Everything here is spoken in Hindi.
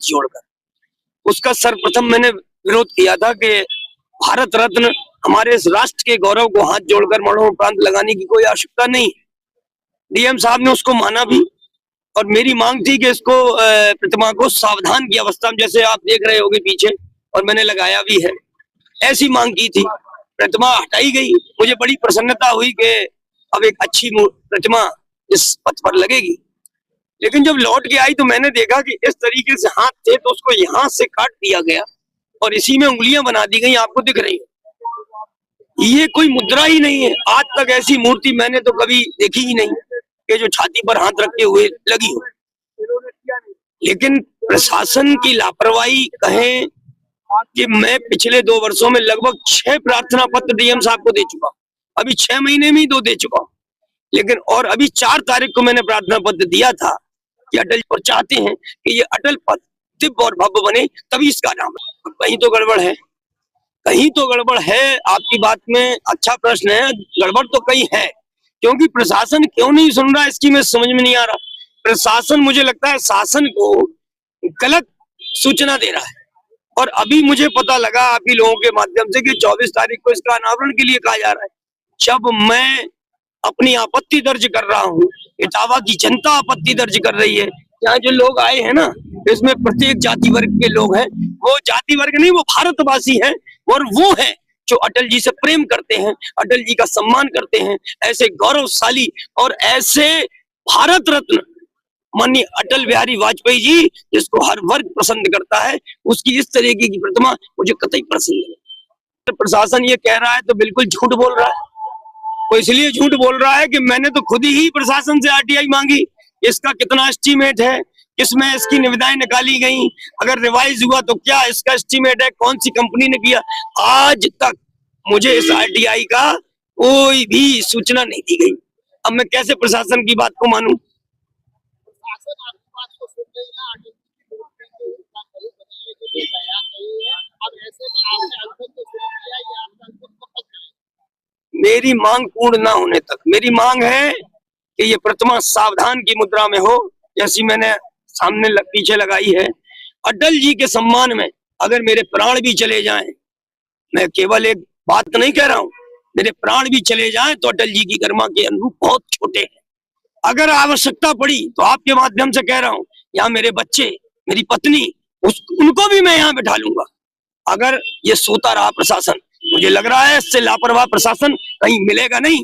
जोड़कर उसका सर्वप्रथम मैंने विरोध किया था कि भारत रत्न हमारे इस राष्ट्र के गौरव को हाथ जोड़कर मरणोपरांत लगाने की कोई आवश्यकता नहीं। डीएम साहब ने उसको माना भी और मेरी मांग थी कि इसको प्रतिमा को सावधान की अवस्था में, जैसे आप देख रहे होगे पीछे, और मैंने लगाया भी है, ऐसी मांग की थी। प्रतिमा हटाई गई, मुझे बड़ी प्रसन्नता हुई कि अब एक अच्छी प्रतिमा इस पथ पर लगेगी। लेकिन जब लौट के आई तो मैंने देखा कि इस तरीके से हाथ थे तो उसको यहाँ से काट दिया गया और इसी में उंगलियां बना दी गई, आपको दिख रही है। ये कोई मुद्रा ही नहीं है। आज तक ऐसी मूर्ति मैंने तो कभी देखी ही नहीं कि जो छाती पर हाथ रखे हुए लगी हो। लेकिन प्रशासन की लापरवाही कहें कि मैं पिछले 2 वर्षों में लगभग 6 प्रार्थना पत्र डीएम साहब को दे चुका हूँ। अभी 6 महीने में ही 2 दे चुका हूँ। लेकिन और अभी 4 तारीख को मैंने प्रार्थना पत्र दिया था कि अटल और चाहते हैं कि ये अटल पथ दिव्य और भव्य बने, तभी इसका नाम है। कहीं तो गड़बड़ है, कहीं तो गड़बड़ है। आपकी बात में अच्छा प्रश्न है, गड़बड़ तो कहीं है, क्योंकि प्रशासन क्यों नहीं सुन रहा इसकी मैं समझ में नहीं आ रहा। प्रशासन, मुझे लगता है शासन को गलत सूचना दे रहा है। और अभी मुझे पता लगा आप ही लोगों के माध्यम से कि 24 तारीख को इसका अनावरण के लिए कहा जा रहा है। जब मैं अपनी आपत्ति दर्ज कर रहा हूँ, इटावा की जनता आपत्ति दर्ज कर रही है। यहाँ जो लोग आए हैं ना, इसमें प्रत्येक जाति वर्ग के लोग हैं। वो जाति वर्ग नहीं, वो भारतवासी हैं और वो हैं जो अटल जी से प्रेम करते हैं, अटल जी का सम्मान करते हैं। ऐसे गौरवशाली और ऐसे भारत रत्न माननीय अटल बिहारी वाजपेयी जी, जिसको हर वर्ग पसंद करता है, उसकी इस तरीके की प्रतिमा मुझे कतई पसंद नहीं। प्रशासन ये कह रहा है तो बिल्कुल झूठ बोल रहा है। वो इसलिए झूठ बोल रहा है कि मैंने तो खुद ही प्रशासन से आरटीआई मांगी। इसका कितना एस्टीमेट है, किसमें इसकी निविदाएं निकाली गई, अगर रिवाइज हुआ तो क्या इसका एस्टीमेट है, कौन सी कंपनी ने किया। आज तक मुझे इस आरटीआई का कोई भी सूचना नहीं दी गई। अब मैं कैसे प्रशासन की बात को मानूं? मेरी मांग पूर्ण ना होने तक, मेरी मांग है कि ये प्रतिमा सावधान की मुद्रा में हो, जैसी मैंने सामने पीछे लगाई है। अटल जी के सम्मान में अगर मेरे प्राण भी चले जाएं, मैं केवल एक बात नहीं कह रहा हूं, मेरे प्राण भी चले जाएं तो अटल जी की गरिमा के अनुरूप बहुत छोटे हैं। अगर आवश्यकता पड़ी तो आपके माध्यम से कह रहा हूं, यहाँ मेरे बच्चे, मेरी पत्नी, उनको भी मैं यहाँ बैठा लूंगा। अगर ये सोता रहा प्रशासन, मुझे लग रहा है इससे लापरवाह प्रशासन कहीं मिलेगा नहीं।